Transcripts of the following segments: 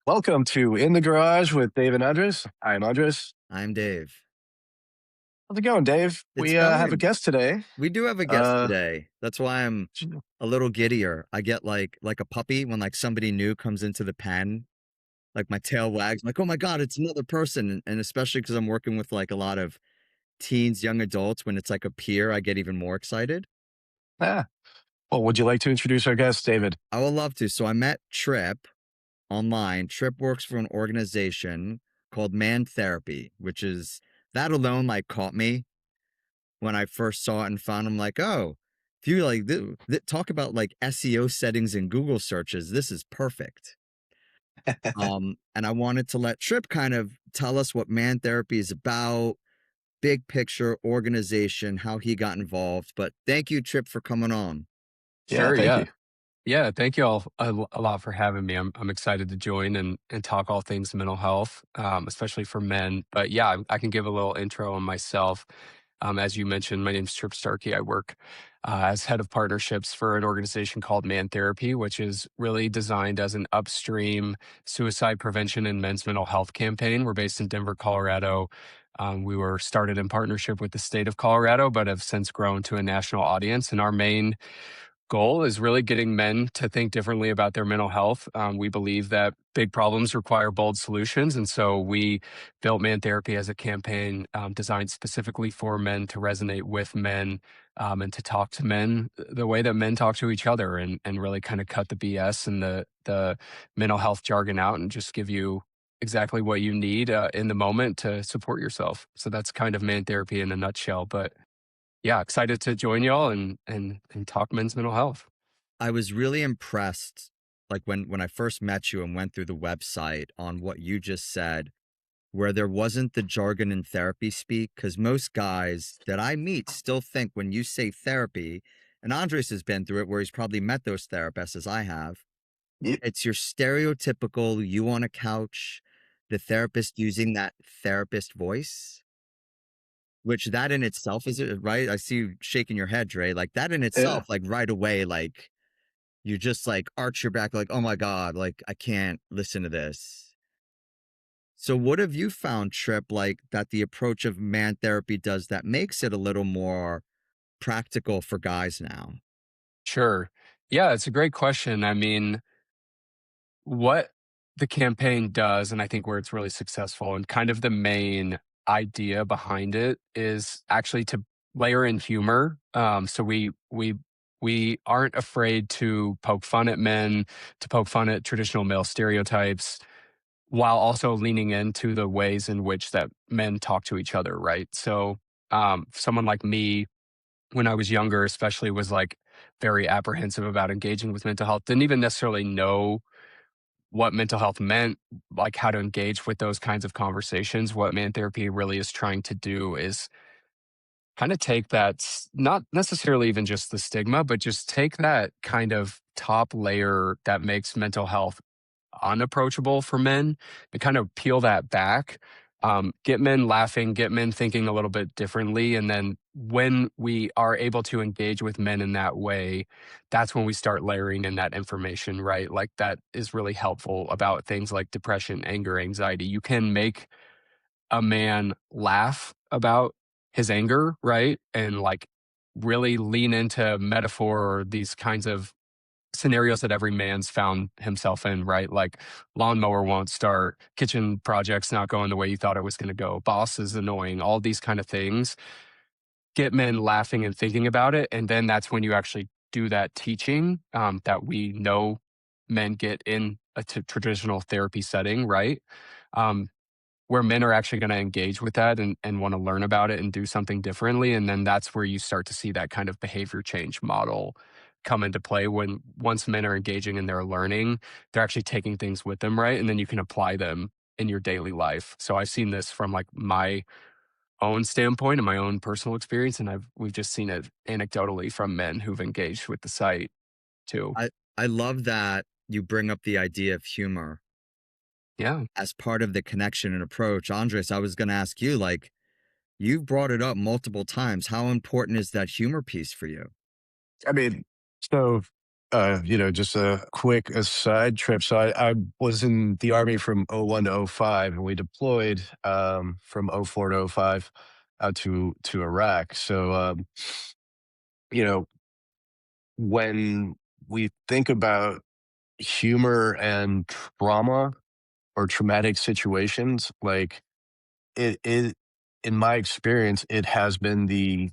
Welcome to In the Garage with Dave and Andres. I'm Andres. I'm Dave. How's it going, Dave? It's We have a going. guest today. We do have a guest Uh, today. That's why I'm a little giddier. I get like a puppy when like somebody new comes into the pen, like my tail wags, like, oh my God, it's another person. And especially because I'm working with like a lot of teens, young adults, when it's like a peer, I get even more excited. yeah. Well, would you like to introduce our guest, David? I would love to. So I met Trip online. Trip works for an organization called Man Therapy, which is that alone like caught me when I first saw it and found them like, oh, if you like talk about like SEO settings in Google searches, this is perfect. And I wanted to let Trip kind of tell us what Man Therapy is about, big picture organization, how he got involved. But thank you, Trip, for coming on. Yeah, Sure, thank yeah. you. Yeah, thank you all a lot for having me. I'm excited to join and talk all things mental health, especially for men. But yeah, I can give a little intro on myself. As you mentioned, my name is Trip Starkey. I work as head of partnerships for an organization called Man Therapy, which is really designed as an upstream suicide prevention and men's mental health campaign. We're based in Denver, Colorado. We were started in partnership with the state of Colorado, but have since grown to a national audience. And our main goal is really getting men to think differently about their mental health. We believe that big problems require bold solutions. And so we built Man Therapy as a campaign designed specifically for men to resonate with men and to talk to men the way that men talk to each other and really kind of cut the BS and the mental health jargon out and just give you exactly what you need in the moment to support yourself. So that's kind of Man Therapy in a nutshell. But yeah, excited to join y'all and talk men's mental health. I was really impressed, like when I first met you and went through the website on what you just said, where there wasn't the jargon in therapy speak, because most guys that I meet still think when you say therapy, and Andres has been through it where he's probably met those therapists as I have, Ye- it's your stereotypical you on a couch, the therapist using that therapist voice, which that in itself is it, right? I see you shaking your head, Dre. Like that in Yeah. itself, like right away, like you just like arch your back, like, oh my God, like I can't listen to this. So what have you found, Trip, like that the approach of Man Therapy does that makes it a little more practical for guys now? Sure. Yeah, it's a great question. I mean, what the campaign does, and I think where it's really successful, and kind of the main idea behind it is actually to layer in humor. So we aren't afraid to poke fun at men, to poke fun at traditional male stereotypes, while also leaning into the ways in which that men talk to each other, right? So, someone like me, when I was younger, especially, was like very apprehensive about engaging with mental health. Didn't even necessarily know what mental health meant, like how to engage with those kinds of conversations. What Man Therapy really is trying to do is kind of take that, not necessarily even just the stigma, but just take that kind of top layer that makes mental health unapproachable for men and kind of peel that back, get men laughing, get men thinking a little bit differently. And then when we are able to engage with men in that way, that's when we start layering in that information, right? Like that is really helpful about things like depression, anger, anxiety. You can make a man laugh about his anger, right? And like really lean into metaphor or these kinds of scenarios that every man's found himself in, right? Like lawnmower won't start, kitchen projects not going the way you thought it was going to go, boss is annoying, all these kind of things get men laughing and thinking about it. And then that's when you actually do that teaching that we know men get in a traditional therapy setting, right? Um, where men are actually going to engage with that and want to learn about it and do something differently. And then that's where you start to see that kind of behavior change model come into play when once men are engaging and they're learning, they're actually taking things with them, right? And then you can apply them in your daily life. So I've seen this from like my own standpoint and my own personal experience. And we've just seen it anecdotally from men who've engaged with the site too. I, I love that you bring up the idea of humor Yeah. as part of the connection and approach. Andres, I was going to ask you, like, you've brought it up multiple times. How important is that humor piece for you? I mean, so Just a quick aside trip. So I was in the Army from '01 to '05, and we deployed from '04 to '05 out to Iraq. So, you know, when we think about humor and trauma or traumatic situations, like it in my experience, it has been the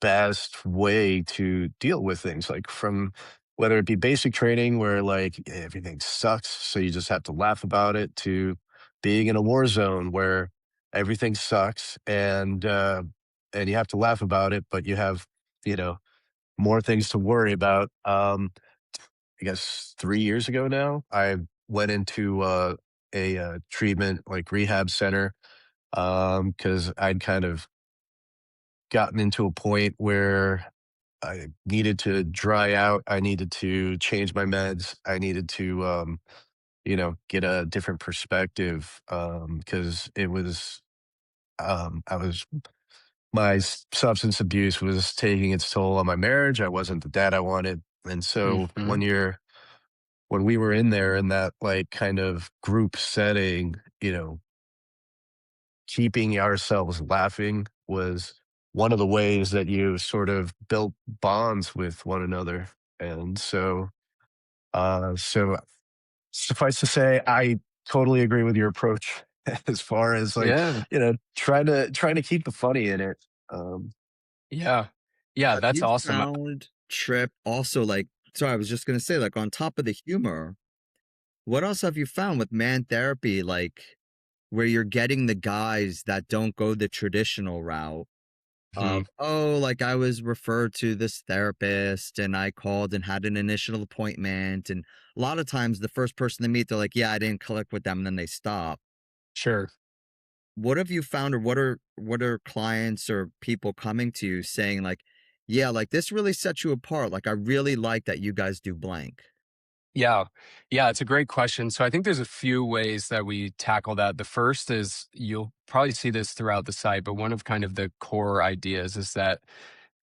best way to deal with things, like from whether it be basic training where like everything sucks, so you just have to laugh about it, to being in a war zone where everything sucks and you have to laugh about it, but you have, you know, more things to worry about. I guess 3 years ago now, I went into a treatment like rehab center because I'd kind of gotten into a point where I needed to dry out. I needed to change my meds. I needed to, get a different perspective because it was, I was, substance abuse was taking its toll on my marriage. I wasn't the dad I wanted. And so Hmm. when we were in there in that like kind of group setting, keeping ourselves laughing was one of the ways that you sort of built bonds with one another. And so suffice to say, I totally agree with your approach as far as like, Yeah. trying to keep the funny in it. Um, Yeah. Yeah. Have That's you awesome. found Trip also like, sorry, I was just gonna say, like on top of the humor, what else have you found with man therapy, like where you're getting the guys that don't go the traditional route Mhm. of, oh, like I was referred to this therapist and I called and had an initial appointment. And a lot of times the first person they meet, they're like, yeah, I didn't click with them, and then they stop. Sure. What have you found, or what are clients or people coming to you saying like, yeah, like this really sets you apart. Like I really like that you guys do blank. Yeah. Yeah, it's a great question. So I think there's a few ways that we tackle that. The first is you'll probably see this throughout the site, but one of kind of the core ideas is that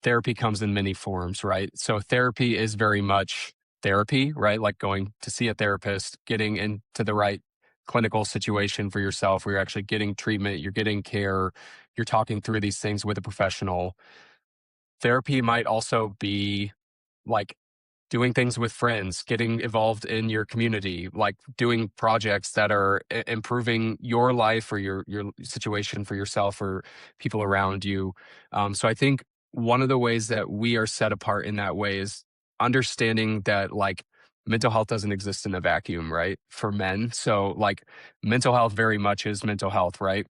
therapy comes in many forms, right? So therapy is very much therapy, right? Like going to see a therapist, getting into the right clinical situation for yourself where you're actually getting treatment, you're getting care, you're talking through these things with a professional. Therapy might also be like doing things with friends, getting involved in your community, like doing projects that are improving your life or your situation for yourself or people around you. So I think one of the ways that we are set apart in that way is understanding that like mental health doesn't exist in a vacuum, right? For men, so like mental health very much is mental health, right?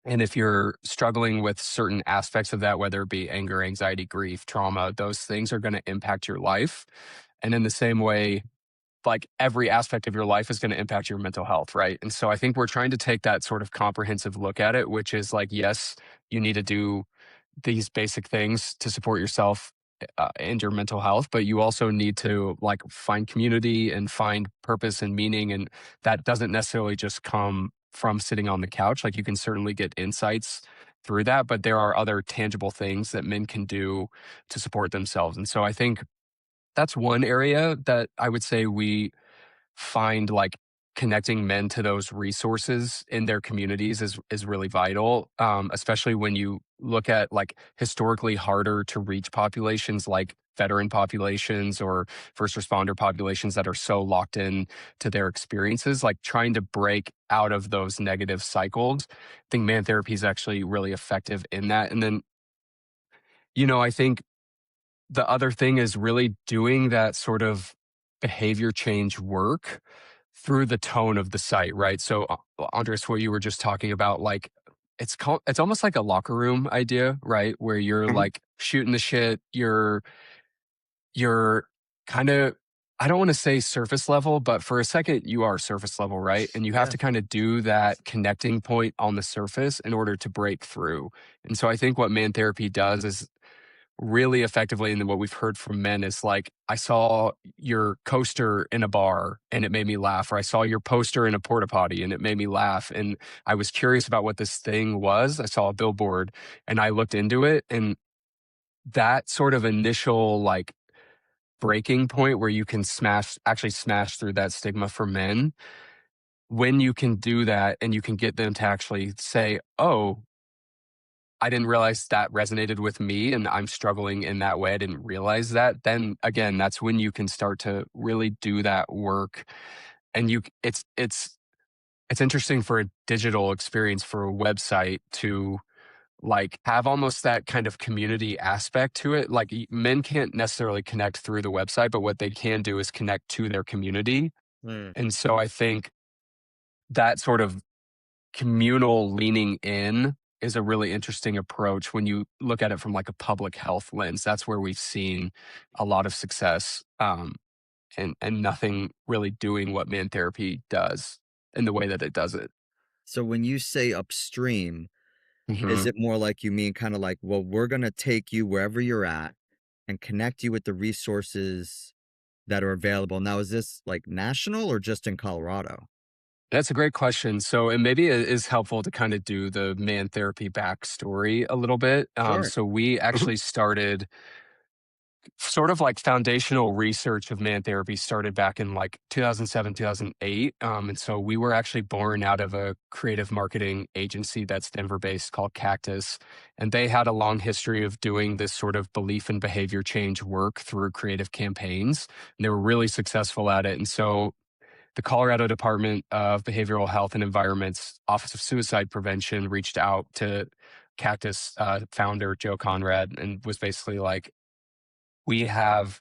And if you're struggling with certain aspects of that, whether it be anger, anxiety, grief, trauma, those things are going to impact your life. And in the same way, like every aspect of your life is going to impact your mental health, right? And so I think we're trying to take that sort of comprehensive look at it, which is like, yes, you need to do these basic things to support yourself and your mental health, but you also need to like find community and find purpose and meaning. And that doesn't necessarily just come from sitting on the couch. Like you can certainly get insights through that, but there are other tangible things that men can do to support themselves. And so I think that's one area that I would say we find like connecting men to those resources in their communities is really vital, especially when you look at like historically harder to reach populations like veteran populations or first responder populations that are so locked in to their experiences, like trying to break out of those negative cycles. I think man therapy is actually really effective in that. And then, I think the other thing is really doing that sort of behavior change work through the tone of the site, right? So, Andres, what you were just talking about, like it's almost like a locker room idea, right? Where you're Mhm. like shooting the shit, you're kind of, I don't want to say surface level, but for a second you are surface level, right? And you have Yeah. to kind of do that connecting point on the surface in order to break through. And so I think what man therapy does is really effectively, and then what we've heard from men is like, I saw your coaster in a bar and it made me laugh, or I saw your poster in a porta potty and it made me laugh. And I was curious about what this thing was. I saw a billboard and I looked into it. And that sort of initial like breaking point where you can actually smash through that stigma for men. When you can do that and you can get them to actually say, "Oh, I didn't realize that resonated with me and I'm struggling in that way. I didn't realize that." Then again, that's when you can start to really do that work. And it's interesting for a digital experience for a website to like have almost that kind of community aspect to it. Like men can't necessarily connect through the website, but what they can do is connect to their community. Mm. And so I think that sort of communal leaning in is a really interesting approach when you look at it from like a public health lens. That's where we've seen a lot of success, and nothing really doing what man therapy does in the way that it does it. So when you say upstream, is Mhm. it more like you mean kind of like, well, we're going to take you wherever you're at and connect you with the resources that are available? Now, is this like national or just in Colorado? That's a great question. So, and maybe it is helpful to kind of do the man therapy backstory a little bit. Sure. So we actually started sort of like foundational research of man therapy started back in like 2007, 2008. And so we were actually born out of a creative marketing agency that's Denver based called Cactus. And they had a long history of doing this sort of belief and behavior change work through creative campaigns. And they were really successful at it. And so the Colorado Department of Behavioral Health and Environment's Office of Suicide Prevention reached out to Cactus founder Joe Conrad and was basically like, we have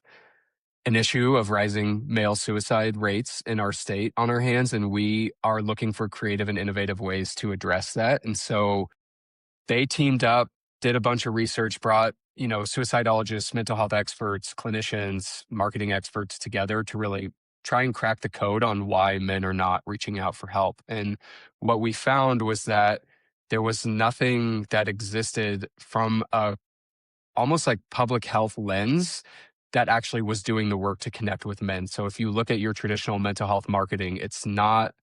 an issue of rising male suicide rates in our state on our hands, and we are looking for creative and innovative ways to address that. And so they teamed up, did a bunch of research, brought, suicidologists, mental health experts, clinicians, marketing experts together to really try and crack the code on why men are not reaching out for help. And what we found was that there was nothing that existed from a almost like public health lens that actually was doing the work to connect with men. So if you look at your traditional mental health marketing, it's not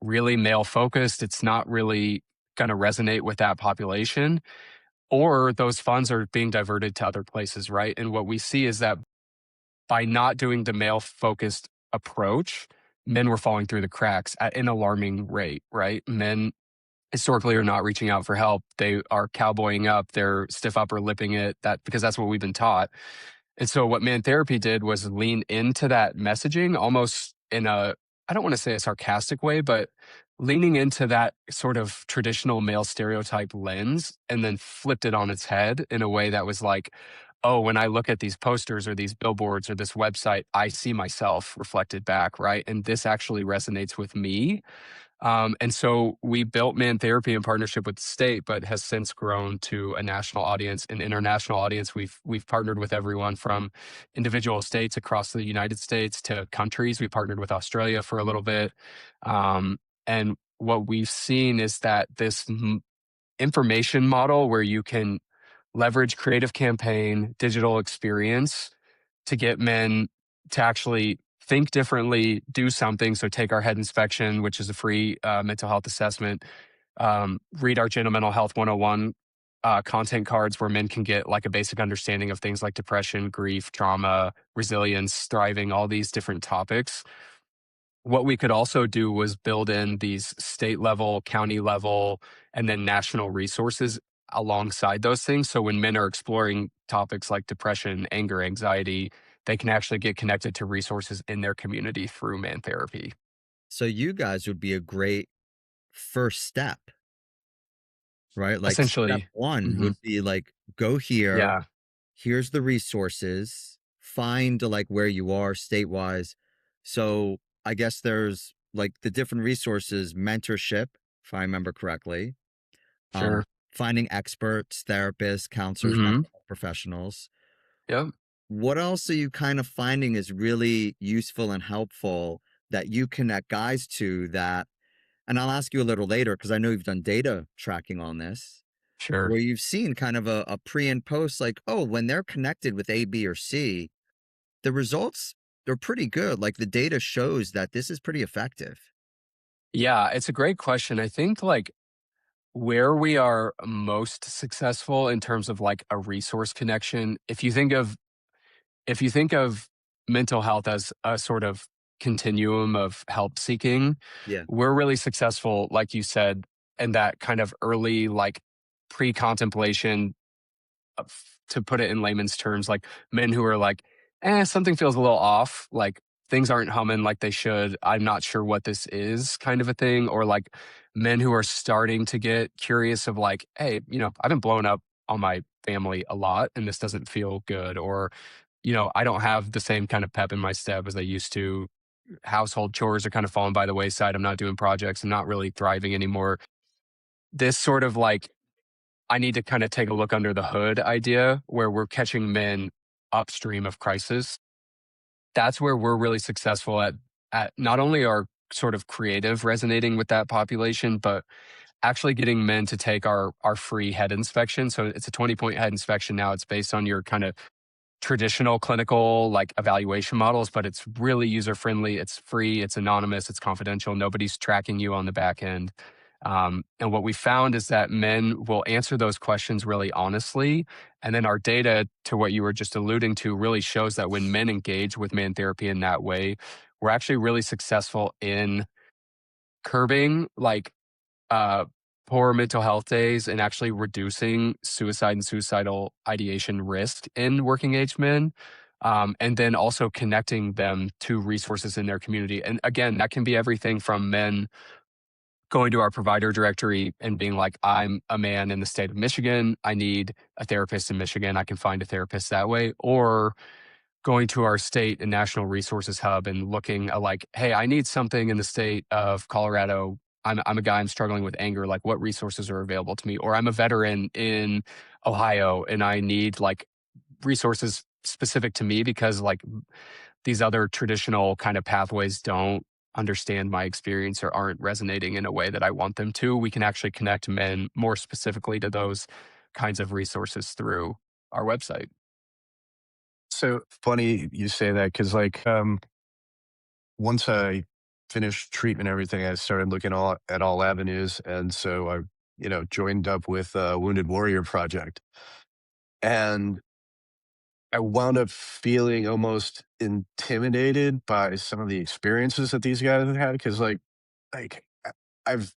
really male focused. It's not really going to resonate with that population, or those funds are being diverted to other places, right? And what we see is that by not doing the male focused approach, men were falling through the cracks at an alarming rate, right? Men historically are not reaching out for help. They are cowboying up, they're stiff upper lipping it, that because that's what we've been taught. And so what Man Therapy did was lean into that messaging almost in a, I don't want to say a sarcastic way, but leaning into that sort of traditional male stereotype lens and then flipped it on its head in a way that was like, oh, when I look at these posters or these billboards or this website, I see myself reflected back, right? And this actually resonates with me. And so we built Man Therapy in partnership with the state, but has since grown to a national audience, an international audience. We've partnered with everyone from individual states across the United States to countries. We partnered with Australia for a little bit, and what we've seen is that this information model where you can leverage creative campaign, digital experience to get men to actually think differently, do something. So take our head inspection, which is a free mental health assessment, read our Gentle Mental Health 101 content cards where men can get like a basic understanding of things like depression, grief, trauma, resilience, thriving, all these different topics. What we could also do was build in these state level, county level, and then national resources alongside those things. So when men are exploring topics like depression, anger, anxiety, they can actually get connected to resources in their community through man therapy. So you guys would be a great first step, right? Like step Essentially. one Hmm. would be like, go here, Yeah, here's the resources, find like where you are state wise. So I guess there's like the different resources, mentorship, if I remember correctly, sure. finding experts, therapists, counselors, Hmm. mental health professionals. Yep, What else are you kind of finding is really useful and helpful that you connect guys to that? And I'll ask you a little later because I know you've done data tracking on this, sure. where you've seen kind of a pre and post, like, oh, when they're connected with A, B, or C, the results, they're pretty good. Like the data shows that this is pretty effective. Yeah, it's a great question. I think like where we are most successful in terms of like a resource connection, if you think of if you think of mental health as a sort of continuum of help seeking, Yeah. we're really successful, like you said, in that kind of early, like pre-contemplation of, to put it in layman's terms, like men who are like, something feels a little off, like things aren't humming like they should. I'm not sure what this is, kind of a thing. Or like men who are starting to get curious of like, hey, I've been blowing up on my family a lot and this doesn't feel good. Or, I don't have the same kind of pep in my step as I used to. Household chores are kind of falling by the wayside. I'm not doing projects. I'm not really thriving anymore. This sort of like, I need to kind of take a look under the hood idea where we're catching men upstream of crisis. That's where we're really successful at not only our sort of creative resonating with that population, but actually getting men to take our free head inspection. So it's a 20-point head inspection now. It's based on your kind of traditional clinical like evaluation models, but it's really user friendly. It's free. It's anonymous. It's confidential. Nobody's tracking you on the back end. And what we found is that men will answer those questions really honestly. And then our data, to what you were just alluding to, really shows that when men engage with man therapy in that way, we're actually really successful in curbing like uh, poor mental health days and actually reducing suicide and suicidal ideation risk in working age men. And then also connecting them to resources in their community. And again, that can be everything from men going to our provider directory and being like, I'm a man in the state of Michigan. I need a therapist in Michigan. I can find a therapist that way. Or going to our state and national resources hub and looking at like, hey, I need something in the state of Colorado. I'm a guy, I'm struggling with anger. Like, what resources are available to me? Or I'm a veteran in Ohio and I need like resources specific to me because like these other traditional kind of pathways don't understand my experience or aren't resonating in a way that I want them to. We can actually connect men more specifically to those kinds of resources through our website. So funny you say that because, like, once I finished treatment and everything, I started looking at all avenues, and so I, joined up with Wounded Warrior Project, and I wound up feeling almost intimidated by some of the experiences that these guys have had because, I've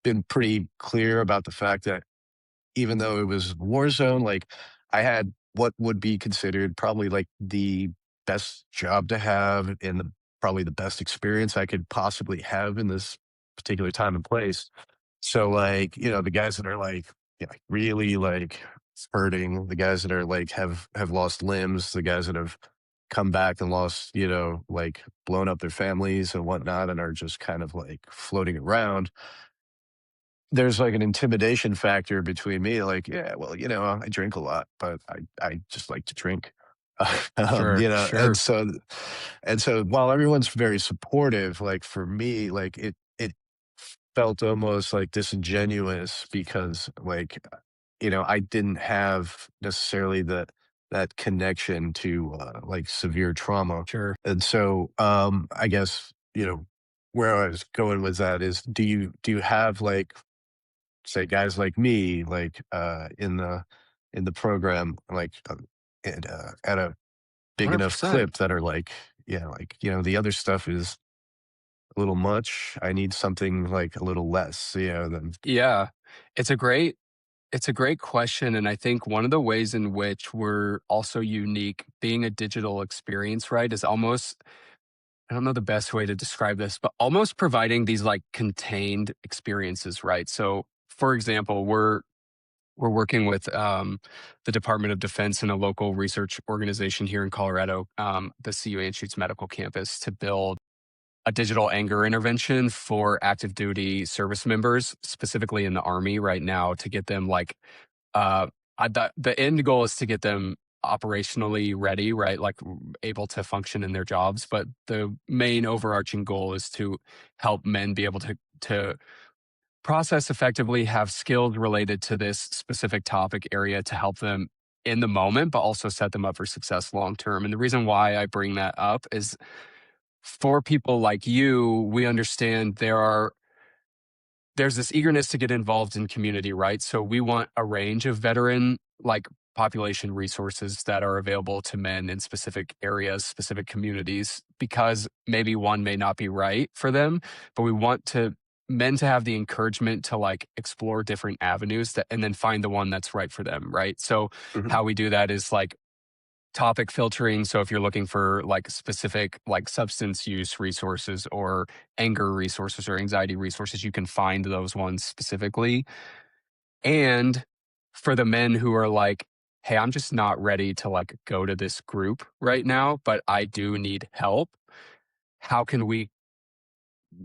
been pretty clear about the fact that even though it was war zone, like I had what would be considered probably like the best job to have and probably the best experience I could possibly have in this particular time and place. So like, the guys that are like, really like hurting, the guys that are like have lost limbs, the guys that have come back and lost, like blown up their families and whatnot and are just kind of like floating around, there's like an intimidation factor between me, like, yeah, well, I drink a lot, but I just like to drink. Sure, And sure, so while everyone's very supportive, like for me, like it felt almost like disingenuous because like, I didn't have necessarily that connection to like severe trauma. sure. And so I guess, where I was going with that is do you have like say guys like me, like in the program, like at a big enough 100%. clip that are like, yeah, like the other stuff is a little much. I need something like a little less, than Yeah. It's a great it's a great question, and I think one of the ways in which we're also unique being a digital experience, right, is almost, I don't know the best way to describe this, but almost providing these like contained experiences, right? So, for example, we're working with the Department of Defense and a local research organization here in Colorado, the CU Anschutz Medical Campus, to build a digital anger intervention for active duty service members, specifically in the Army right now, to get them like, uh, the end goal is to get them operationally ready, right? Like able to function in their jobs. But the main overarching goal is to help men be able to process effectively, have skills related to this specific topic area to help them in the moment, but also set them up for success long term. And the reason why I bring that up is for people like you, we understand there's this eagerness to get involved in community, right? So we want a range of veteran like population resources that are available to men in specific areas, specific communities, because maybe one may not be right for them, but we want to men to have the encouragement to like explore different avenues that and then find the one that's right for them, right? So Mhm. how we do that is like topic filtering. So if you're looking for like specific like substance use resources or anger resources or anxiety resources, you can find those ones specifically. And for the men who are like, hey, I'm just not ready to like go to this group right now, but I do need help. How can we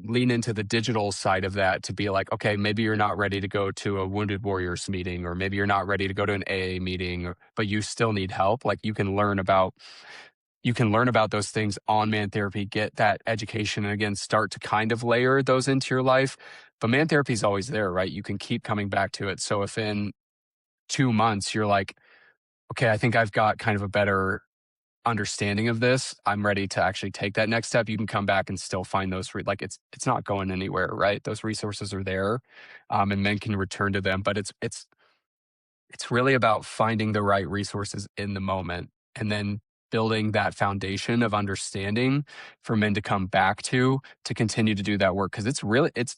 lean into the digital side of that to be like, okay, maybe you're not ready to go to a Wounded Warriors meeting, or maybe you're not ready to go to an AA meeting, but you still need help. Like you can learn about those things on Man Therapy, get that education, and again, start to kind of layer those into your life. But Man Therapy is always there, right? You can keep coming back to it. So if in 2 months you're like, okay, I think I've got kind of a better understanding of this, I'm ready to actually take that next step, you can come back and still find those like it's not going anywhere, right? Those resources are there, and men can return to them, but it's really about finding the right resources in the moment and then building that foundation of understanding for men to come back to continue to do that work, because it's really it's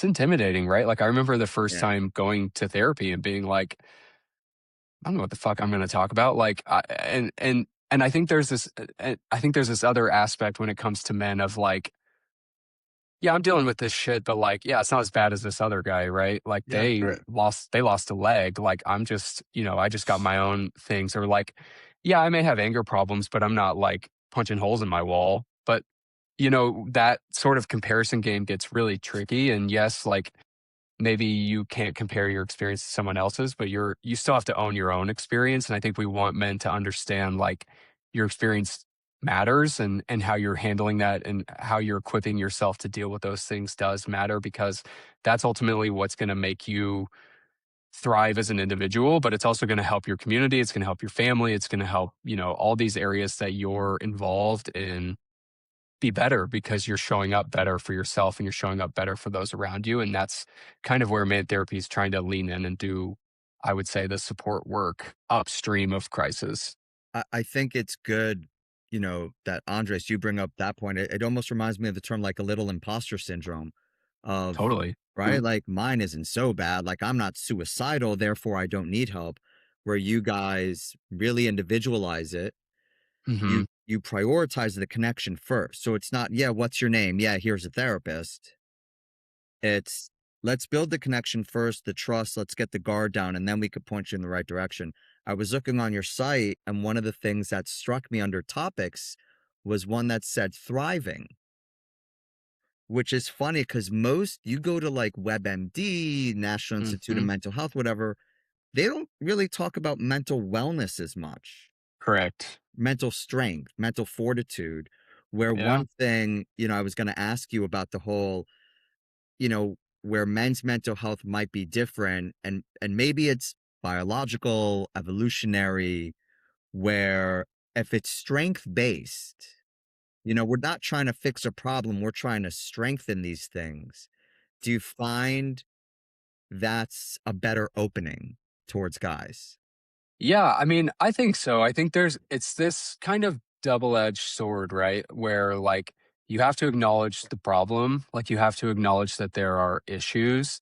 intimidating, right? Like I remember the first Yeah. time going to therapy and being like, I don't know what the fuck I'm going to talk about. Like, and I think there's this, I think there's this other aspect when it comes to men of like, yeah, I'm dealing with this shit, but like, yeah, it's not as bad as this other guy, right? Like Yeah. Right. they lost a leg. Like I'm just, I just got my own things. Or like, yeah, I may have anger problems, but I'm not like punching holes in my wall. But that sort of comparison game gets really tricky. And yes, like maybe you can't compare your experience to someone else's, but you still have to own your own experience. And I think we want men to understand like your experience matters, and how you're handling that and how you're equipping yourself to deal with those things does matter, because that's ultimately what's going to make you thrive as an individual, but it's also going to help your community, it's going to help your family, it's going to help, all these areas that you're involved in be better, because you're showing up better for yourself and you're showing up better for those around you. And that's kind of where Man Therapy is trying to lean in and do, I would say, the support work upstream of crisis. I think it's good, that Andres, you bring up that point. It almost reminds me of the term like a little imposter syndrome of, Totally. right? Like mine isn't so bad. Like I'm not suicidal, therefore I don't need help. Where you guys really individualize it. Hmm. You prioritize the connection first. So it's not, yeah, what's your name? Yeah, here's a therapist. It's let's build the connection first, the trust, let's get the guard down, and then we could point you in the right direction. I was looking on your site, and one of the things that struck me under topics was one that said thriving, which is funny because most you go to like WebMD, National Institute of Hmm. Mental Health, whatever, they don't really talk about mental wellness as much, Correct. mental strength, mental fortitude. Where Yeah. one thing, I was going to ask you about the whole where men's mental health might be different, and maybe it's biological, evolutionary, where if it's strength based, we're not trying to fix a problem, we're trying to strengthen these things. Do you find that's a better opening towards guys? Yeah. I mean, I think so. I think it's this kind of double edged sword, right? Where like you have to acknowledge the problem, like you have to acknowledge that there are issues,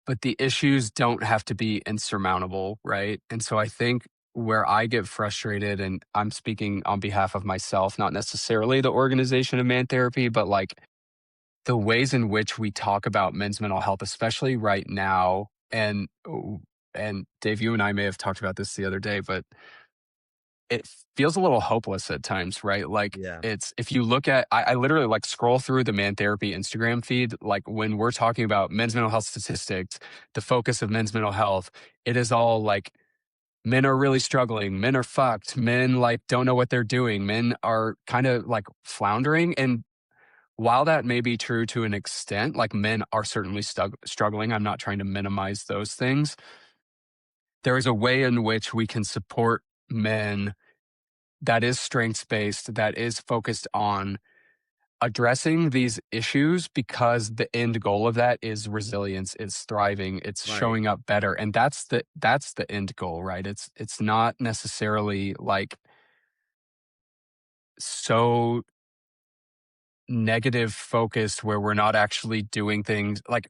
but the issues don't have to be insurmountable, right? And so I think where I get frustrated, and I'm speaking on behalf of myself, not necessarily the organization of Man Therapy, but like the ways in which we talk about men's mental health, especially right now. And Dave, you and I may have talked about this the other day, but it feels a little hopeless at times, right? Like Yeah. it's if you look at I literally like scroll through the Man Therapy Instagram feed, like when we're talking about men's mental health statistics, the focus of men's mental health, it is all like men are really struggling, men are fucked, men like don't know what they're doing, men are kind of like floundering. And while that may be true to an extent, like men are certainly struggling. I'm not trying to minimize those things. There is a way in which we can support men that is strengths based, that is focused on addressing these issues because the end goal of that is resilience, it's thriving, it's Right. showing up better, and that's the end goal, right? It's not necessarily like so negative focused where we're not actually doing things like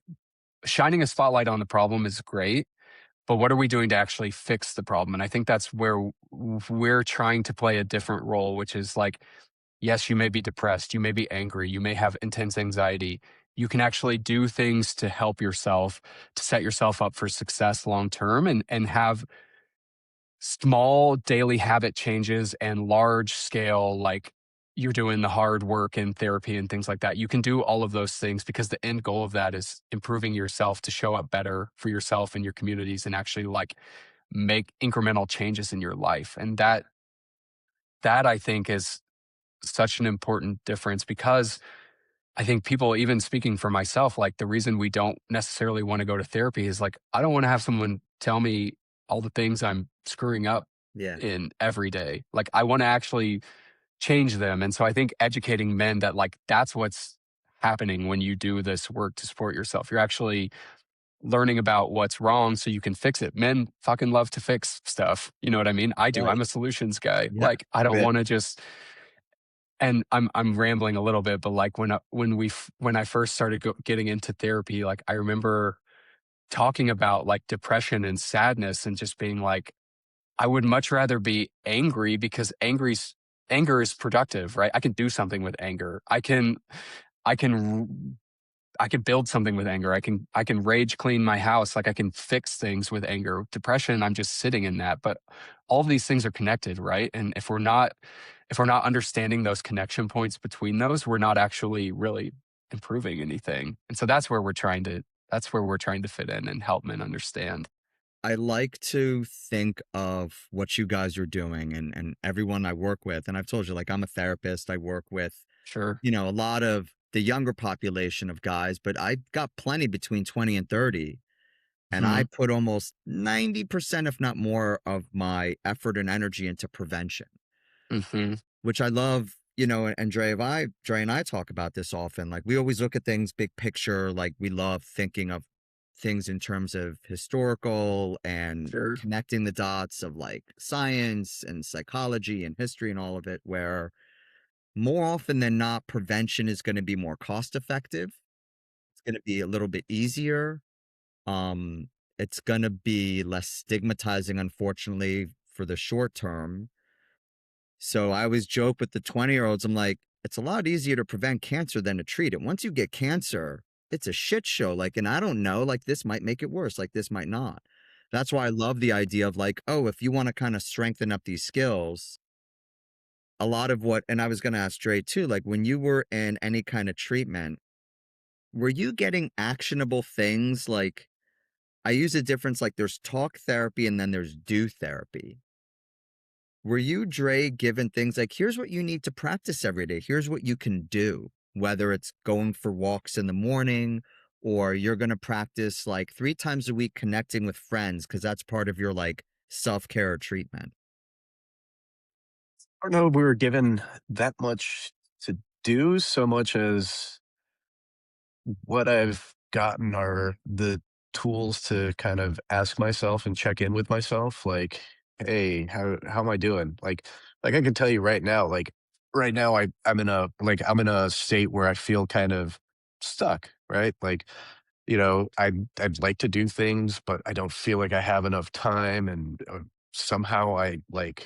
shining a spotlight on the problem is great, but what are we doing to actually fix the problem? And I think that's where we're trying to play a different role, which is like, yes, you may be depressed, you may be angry, you may have intense anxiety. You can actually do things to help yourself, to set yourself up for success long term and have small daily habit changes and large scale, like you're doing the hard work in therapy and things like that. You can do all of those things because the end goal of that is improving yourself to show up better for yourself and your communities and actually like make incremental changes in your life. And that I think is such an important difference because I think people, even speaking for myself, like the reason we don't necessarily want to go to therapy is like, I don't want to have someone tell me all the things I'm screwing up Yeah. in every day. Like, I want to actually change them. And so I think educating men that, like, that's what's happening when you do this work to support yourself. You're actually learning about what's wrong so you can fix it. Men fucking love to fix stuff. You know what I mean? I do. Right. I'm a solutions guy. Yeah. Like, I don't But want to just and I'm rambling a little bit, but like when I first started getting into therapy, like I remember talking about like depression and sadness and just being like, I would much rather be angry because anger is productive, right? I can do something with anger. I can I can build something with anger. I can rage clean my house. Like I can fix things with anger. Depression, I'm just sitting in that. But all of these things are connected, right? And if we're not understanding those connection points between those, we're not actually really improving anything. And so that's where we're trying to fit in and help men understand. I like to think of what you guys are doing and everyone I work with. And I've told you, like, I'm a therapist. I work with, Sure. a lot of the younger population of guys, but I got plenty between 20 and 30. And I Hmm. put almost 90%, if not more, of my effort and energy into prevention, Hmm. which I love. And Dre and I talk about this often. Like, we always look at things big picture. Like, we love thinking of things in terms of historical and Sure. connecting the dots of like science and psychology and history and all of it, where more often than not, prevention is going to be more cost effective. It's going to be a little bit easier. Um, it's going to be less stigmatizing, unfortunately, for the short term. So I always joke with the 20-year-olds, I'm like, it's a lot easier to prevent cancer than to treat it. Once you get cancer, it's a shit show. Like, and I don't know, like, this might make it worse, like, this might not. That's why I love the idea of like, oh, if you want to kind of strengthen up these skills, a lot of what, and I was going to ask Dre too, like, when you were in any kind of treatment, were you getting actionable things? Like, I use a difference, like, there's talk therapy and then there's do therapy. Were you, Dre, given things like, here's what you need to practice every day? Here's what you can do, whether it's going for walks in the morning or you're going to practice like 3 times a week connecting with friends because that's part of your like self care or treatment. I don't know if we were given that much to do so much as what I've gotten are the tools to kind of ask myself and check in with myself, like, "Hey, how am I doing?" Like I can tell you right now, like right now I'm in a state where I feel kind of stuck, right? Like, I'd like to do things, but I don't feel like I have enough time, and somehow I like,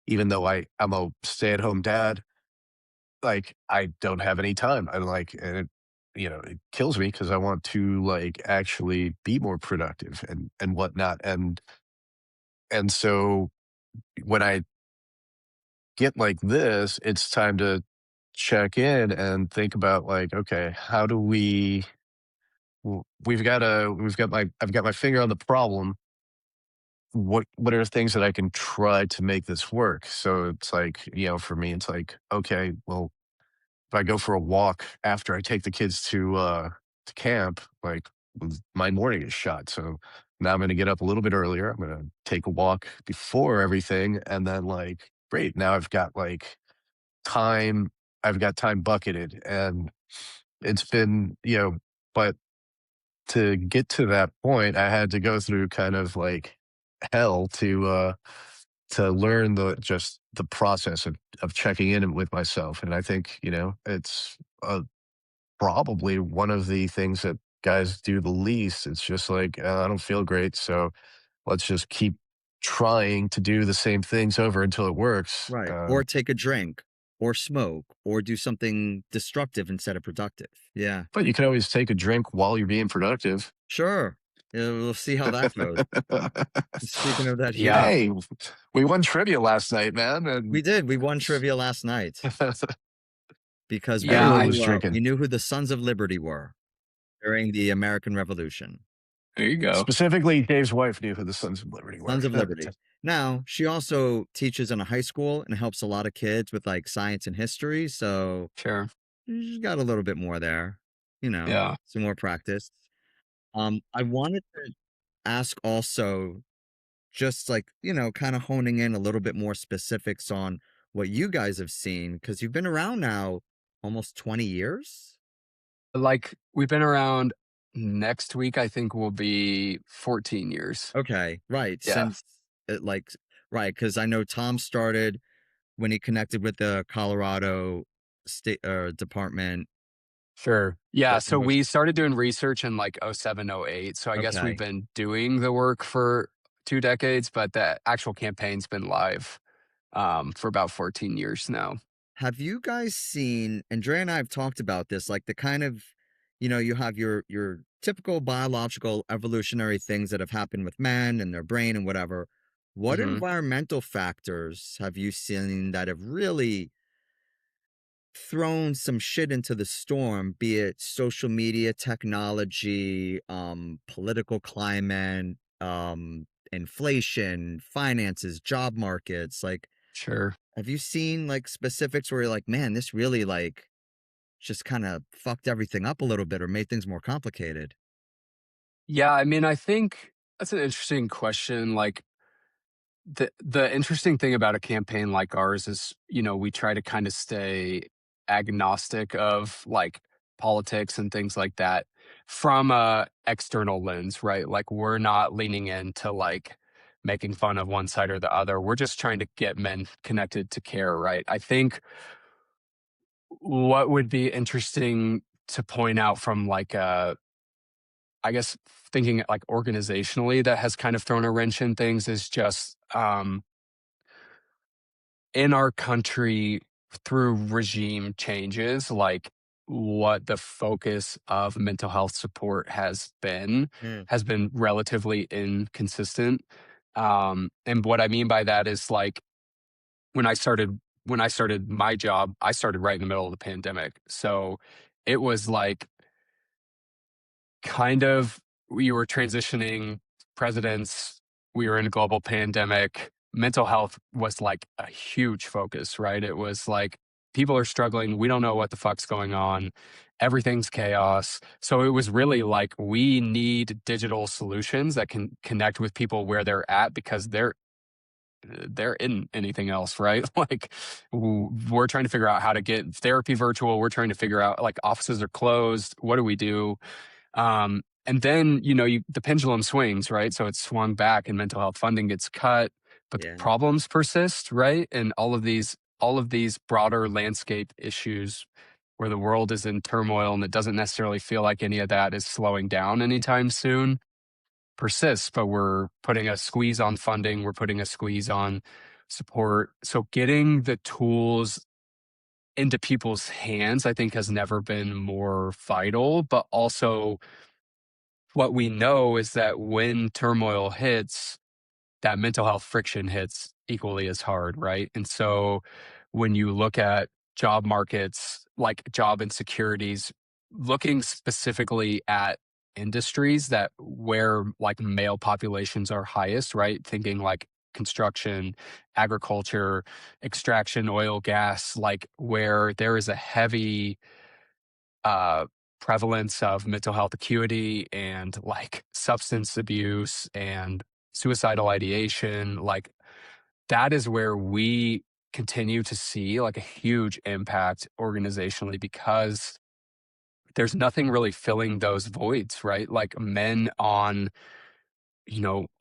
even though I'm a stay-at-home dad, like, I don't have any time. And it kills me because I want to, like, actually be more productive and whatnot, and so when I get like this, it's time to check in and think about, like, "Okay, how do we I've got my finger on the problem. What are things that I can try to make this work?" So it's like, for me, it's like, "Okay, well, if I go for a walk after I take the kids to camp, like, my morning is shot. So now I'm gonna get up a little bit earlier. I'm gonna take a walk before everything, and then, like, great, now I've got, like, time I've got time bucketed, and it's been, but to get to that point, I had to go through kind of like hell to learn the process of checking in with myself. And I think, it's probably one of the things that guys do the least. It's just like, I don't feel great, so let's just keep trying to do the same things over until it works. Right. Or take a drink or smoke or do something destructive instead of productive. Yeah. But you can always take a drink while you're being productive. Sure. Yeah, we'll see how that goes. Speaking of that, Yeah. Hey, we won trivia last night, man, we and did. We won trivia last night because Yeah, everyone was we drinking. knew who the Sons of Liberty were during the American Revolution. There you go. Specifically, Dave's wife knew who the Sons of Liberty were. Sons of Liberty. Now, she also teaches in a high school and helps a lot of kids with like science and history. So Sure. she's got a little bit more there, Yeah. some more practice. I wanted to ask also, just like, kind of honing in a little bit more specifics on what you guys have seen, because you've been around now almost 20 years. Like, we've been around. Next week, I think, will be 14 years. Okay, right. Yeah. Since it like, right. Because I know Tom started when he connected with the Colorado State Department. Sure. Yeah. What So was, we started doing research in like 07, 08. So I guess we've okay. been doing the work for 2 decades, but the actual campaign's been live for about 14 years now. Have you guys seen, and Dre and I have talked about this, like the kind of, you have your typical biological evolutionary things that have happened with men and their brain and whatever. What Hmm. environmental factors have you seen that have really thrown some shit into the storm, be it social media, technology, political climate, inflation, finances, job markets? Like, Sure. have you seen like specifics where you're like, man, this really like just kind of fucked everything up a little bit or made things more complicated? Yeah. I mean, I think that's an interesting question. Like, the interesting thing about a campaign like ours is, we try to kind of stay agnostic of like politics and things like that from a external lens, right? Like, we're not leaning into like making fun of one side or the other. We're just trying to get men connected to care, right? I think what would be interesting to point out from like I guess thinking like organizationally that has kind of thrown a wrench in things is just in our country through regime changes, like what the focus of mental health support Mm, has been relatively inconsistent. And what I mean by that is like when I started when I started my job, I started right in the middle of the pandemic. So it was like kind of we were transitioning presidents, we were in a global pandemic. Mental health was like a huge focus, right? It was like people are struggling, we don't know what the fuck's going on, everything's chaos. So it was really like we need digital solutions that can connect with people where they're at because they're in anything else, right? Like we're trying to figure out how to get therapy virtual. We're trying to figure out like offices are closed. What do we do? And then, the pendulum swings, right? So it's swung back and mental health funding gets cut, but the yeah. problems persist, right? And all of these broader landscape issues where the world is in turmoil and it doesn't necessarily feel like any of that is slowing down anytime soon persists, but we're putting a squeeze on funding, we're putting a squeeze on support. So getting the tools into people's hands, I think has never been more vital, but also what we know is that when turmoil hits, that mental health friction hits equally as hard, right? And so when you look at job markets, like job insecurities, looking specifically at industries that where like male populations are highest, right? Thinking like construction, agriculture, extraction, oil, gas, like where there is a heavy uh, prevalence of mental health acuity and like substance abuse and suicidal ideation, like that is where we continue to see like a huge impact organizationally because there's nothing really filling those voids, right? Like men on,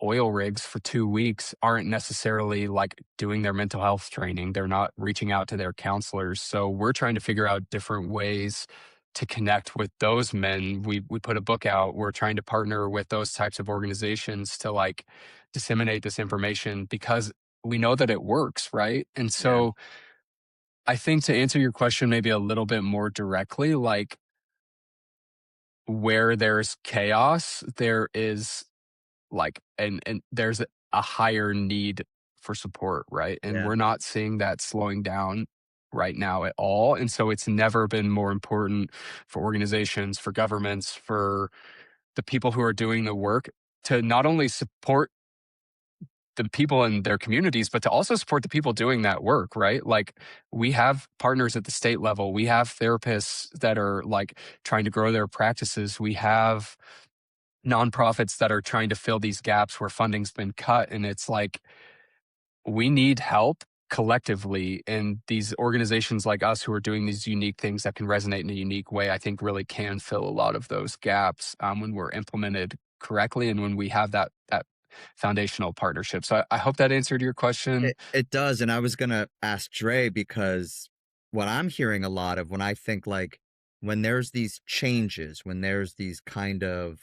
oil rigs for 2 weeks aren't necessarily like doing their mental health training. They're not reaching out to their counselors. So we're trying to figure out different ways to connect with those men. We put a book out. We're trying to partner with those types of organizations to like disseminate this information because we know that it works, right? And Yeah. so I think to answer your question maybe a little bit more directly, like where there's chaos, there is like and there's a higher need for support, right? And Yeah. we're not seeing that slowing down right now at all. And so it's never been more important for organizations, for governments, for the people who are doing the work to not only support the people in their communities, but to also support the people doing that work, right? Like we have partners at the state level. We have therapists that are like trying to grow their practices. We have nonprofits that are trying to fill these gaps where funding's been cut. And it's like, we need help collectively. And these organizations like us who are doing these unique things that can resonate in a unique way, I think really can fill a lot of those gaps when we're implemented correctly and when we have that foundational partnership. So I hope that answered your question. It does. And I was gonna ask Dre because what I'm hearing a lot of when I think like when there's these changes, when there's these kind of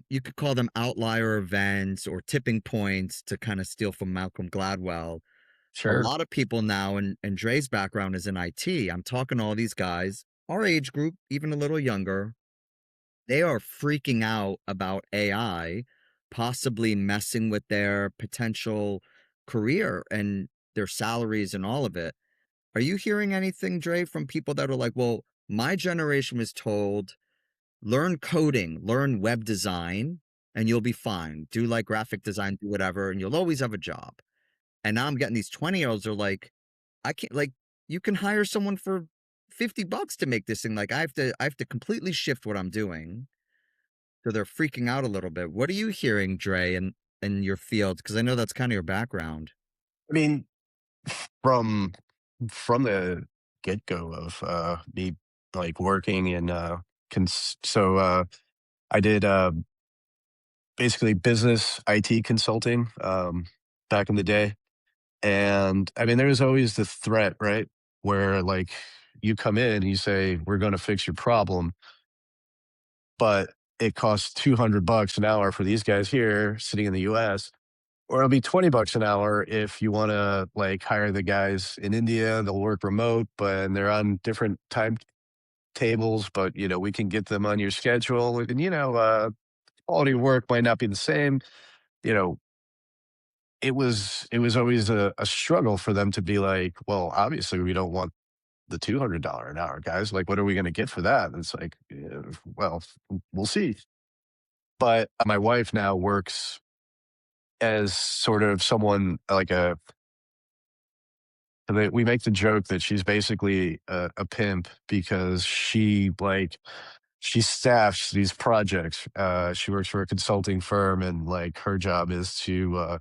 you could call them outlier events or tipping points to kind of steal from Malcolm Gladwell. A Sure. lot of people now, and Dre's background is in IT. I'm talking to all these guys, our age group, even a little younger. They are freaking out about AI possibly messing with their potential career and their salaries and all of it. Are you hearing anything, Dre, from people that are like, well, my generation was told learn coding, learn web design, and you'll be fine. Do like graphic design, do whatever, and you'll always have a job. And now I'm getting these 20-year-olds are like, I can't like you can hire someone for $50 to make this thing. Like I have to completely shift what I'm doing. So they're freaking out a little bit. What are you hearing, Dre, in your field? Because I know that's kind of your background. I mean, from the get go of me like working in I did basically business IT consulting back in the day. And I mean, there was always the threat, right? Where like you come in, you say, we're going to fix your problem, but it costs $200 an hour for these guys here sitting in the US, or it'll be $20 an hour if you want to like hire the guys in India. They'll work remote, but they're on different timetables, but we can get them on your schedule. And quality of work might not be the same. You know, it was always a struggle for them to be like, well, obviously we don't want the $200 an hour guys. Like, what are we going to get for that? And it's like, yeah, well, we'll see. But my wife now works as sort of someone like we make the joke that she's basically a pimp because she staffs these projects. She works for a consulting firm, and like her job is to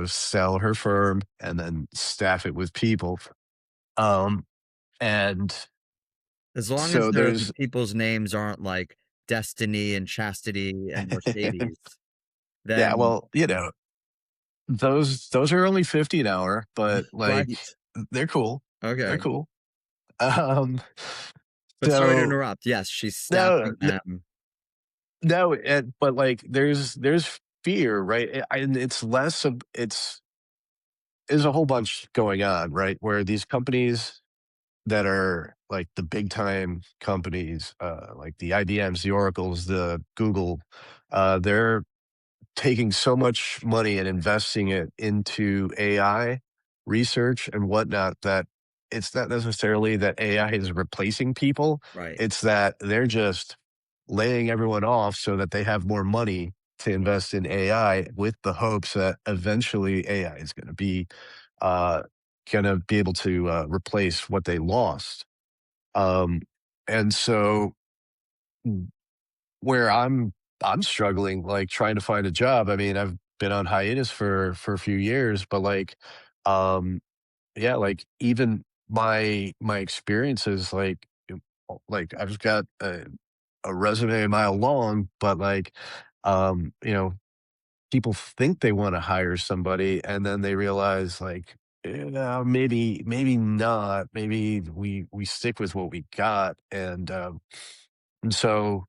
sell her firm and then staff it with people. Um, and As long as so the there's people's names aren't like Destiny and Chastity and Mercedes, yeah, then well, those are only 50 an hour, but like right. they're cool. They're Okay. cool. Um, But sorry to so interrupt. Yes, she's no, staffing them. no, but like there's fear, right? And it's less of there's a whole bunch going on, right? Where these companies that are like the big time companies, like the IBMs, the Oracles, the Google, they're taking so much money and investing it into AI research and whatnot that it's not necessarily that AI is replacing people. Right. It's that they're just laying everyone off so that they have more money to invest in AI with the hopes that eventually AI is uh, going to be able to replace what they lost. Um, and so where I'm struggling, like trying to find a job. I mean, I've been on hiatus for a few years, but like Um, yeah, like even my experiences, like I've got a resume a mile long, but like, you know, people think they want to hire somebody, and then they realize like, maybe not. Maybe we stick with what we got, and so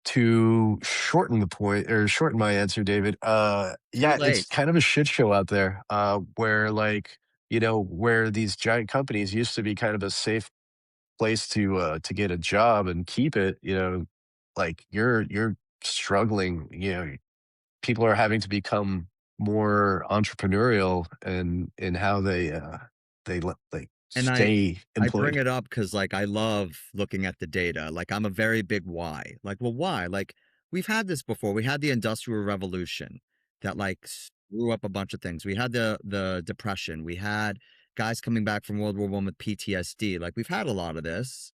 to shorten the point or shorten my answer, David, Too yeah, it's late. kind of a shit show out there, where like, where these giant companies used to be kind of a safe place to get a job and keep it, like you're struggling, people are having to become more entrepreneurial in how they And I stay I bring employed. it up because, like, I love looking at the data. Like, I'm a very big why. Like, well, why? Like, we've had this before. We had the Industrial Revolution that, like, screw up a bunch of things. We had the Depression. We had guys coming back from World War One with PTSD. Like, we've had a lot of this.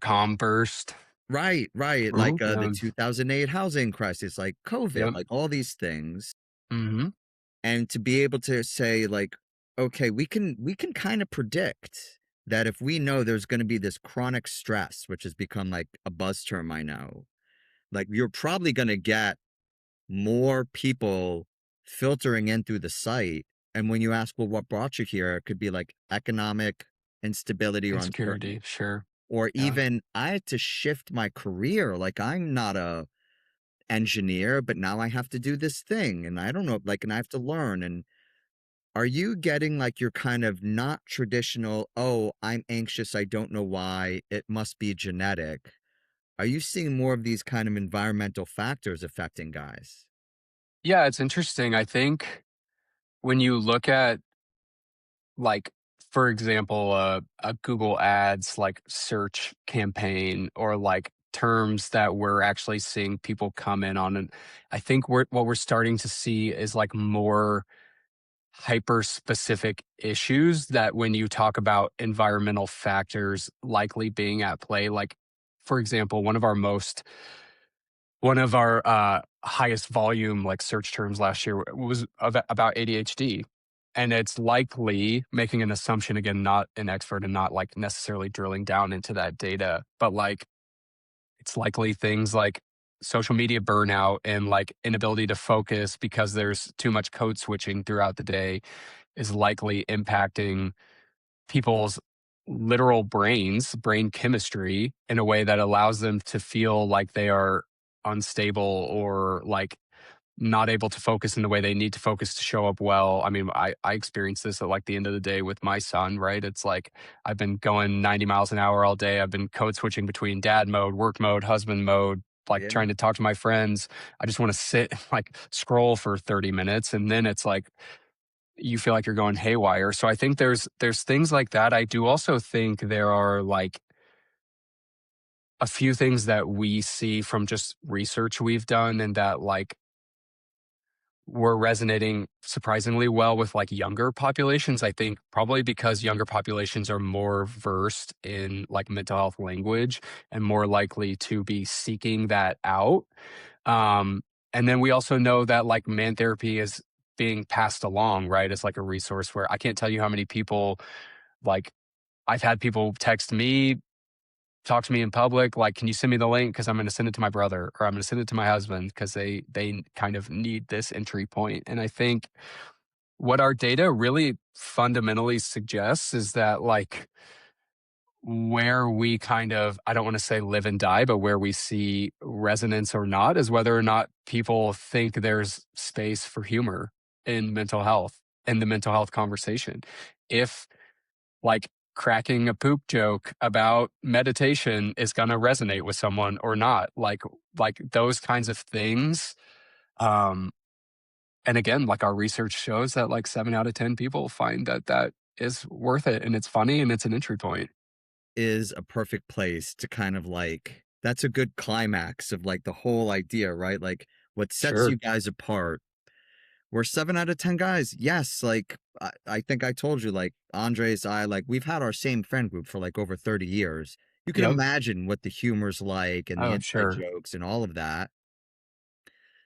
.com burst. Right, right. Like, Mhm, the 2008 housing crisis, like COVID, yep. like all these things. Mhm. And to be able to say like, okay, we can kind of predict that if we know there's going to be this chronic stress, which has become like a buzz term I know, like you're probably going to get more people filtering in through the site. And when you ask, well, what brought you here, it could be like economic instability or uncertainty. Insecurity, sure. Or Yeah. even I had to shift my career. Like I'm not a engineer, but now I have to do this thing. And I don't know, like, and I have to learn. And are you getting like your kind of not traditional, "Oh, I'm anxious, I don't know why, it must be genetic." Are you seeing more of these kind of environmental factors affecting guys? Yeah, it's interesting. I think when you look at, like, for example, a Google Ads, like, search campaign or, like, terms that we're actually seeing people come in on, and I think what we're starting to see is, like, more hyper specific issues that when you talk about environmental factors likely being at play, like, for example, one of our highest volume like search terms last year was about ADHD. And it's likely making an assumption, again, not an expert and not like necessarily drilling down into that data, but like it's likely things like social media burnout and like inability to focus because there's too much code switching throughout the day is likely impacting people's literal brain chemistry in a way that allows them to feel like they are unstable or like not able to focus in the way they need to focus to show up well. I mean, I experience this at like the end of the day with my son, right? It's like I've been going 90 miles an hour all day. I've been code switching between dad mode, work mode, husband mode, like Yeah. trying to talk to my friends. I just want to sit and like scroll for 30 minutes. And then it's like you feel like you're going haywire. So I think there's things like that. I do also think there are like a few things that we see from just research we've done and that like were resonating surprisingly well with like younger populations. I think probably because younger populations are more versed in like mental health language and more likely to be seeking that out. Um, and then we also know that like man therapy is being passed along, right? As like a resource where I can't tell you how many people like I've had people text me, talk to me in public, like, can you send me the link? Cause I'm going to send it to my brother or I'm going to send it to my husband because they kind of need this entry point. And I think what our data really fundamentally suggests is that like where we kind of, I don't want to say live and die, but where we see resonance or not is whether or not people think there's space for humor in mental health, in the mental health conversation. If like cracking a poop joke about meditation is going to resonate with someone or not, like those kinds of things. Um, and again, like our research shows that like 7 out of 10 people find that that is worth it and it's funny and it's an entry point. Is a perfect place to kind of like that's a good climax of like the whole idea, right? Like what sets Sure. you guys apart. We're 7 out of 10 guys. Yes, like I think I told you, like Andres, I like we've had our same friend group for like over 30 years. You can Yep. imagine what the humor's like and the Oh, inside sure. jokes and all of that.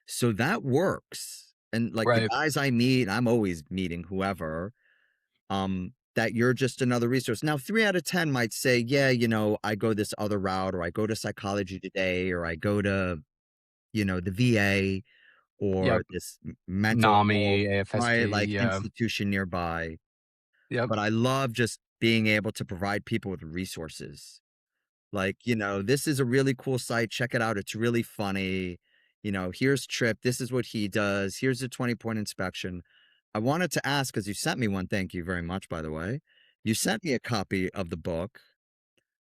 So that works. And, like, the Right. guys I meet, I'm always meeting whoever, that you're just another resource. Now, 3 out of 10 might say, "Yeah, I go this other route, or I go to Psychology Today, or I go to, the VA, or Yep. this mental health," NAMI, right, AFSD. like, Yeah. institution nearby. Yep. But I love just being able to provide people with resources. Like, this is a really cool site. Check it out. It's really funny. Here's Trip. This is what he does. Here's a 20-point inspection. I wanted to ask because you sent me one. Thank you very much, by the way. You sent me a copy of the book.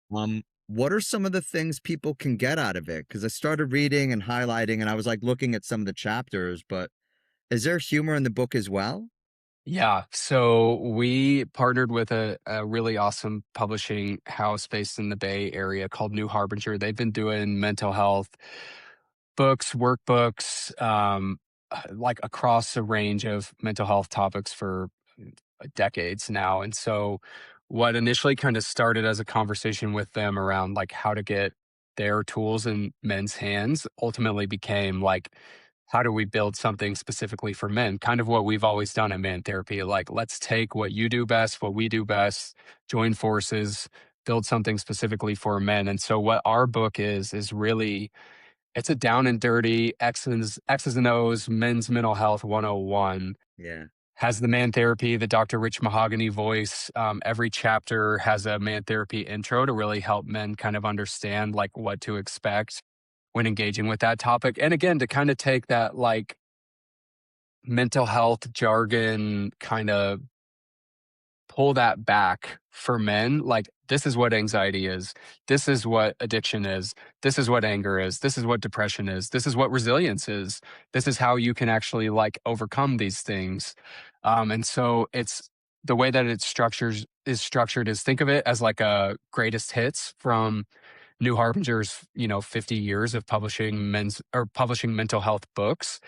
What are some of the things people can get out of it? Because I started reading and highlighting, and I was like looking at some of the chapters. But is there humor in the book as well? Yeah. So we partnered with a really awesome publishing house based in the Bay Area called New Harbinger. They've been doing mental health books, workbooks, like across a range of mental health topics for decades now. And so, what initially kind of started as a conversation with them around like how to get their tools in men's hands ultimately became like, how do we build something specifically for men? Kind of what we've always done in man therapy. Like, let's take what you do best, what we do best, join forces, build something specifically for men. And so, what our book is really it's a down and dirty X's and O's men's mental health 101. Yeah. Has the man therapy, the Dr. Rich Mahogany voice. Every chapter has a man therapy intro to really help men kind of understand like what to expect when engaging with that topic. And again, to kind of take that like mental health jargon kind of pull that back for men. Like, this is what anxiety is. This is what addiction is. This is what anger is. This is what depression is. This is what resilience is. This is how you can actually like overcome these things. And so it's the way that it's structured is think of it as like a greatest hits from New Harbinger's, 50 years of publishing mental health books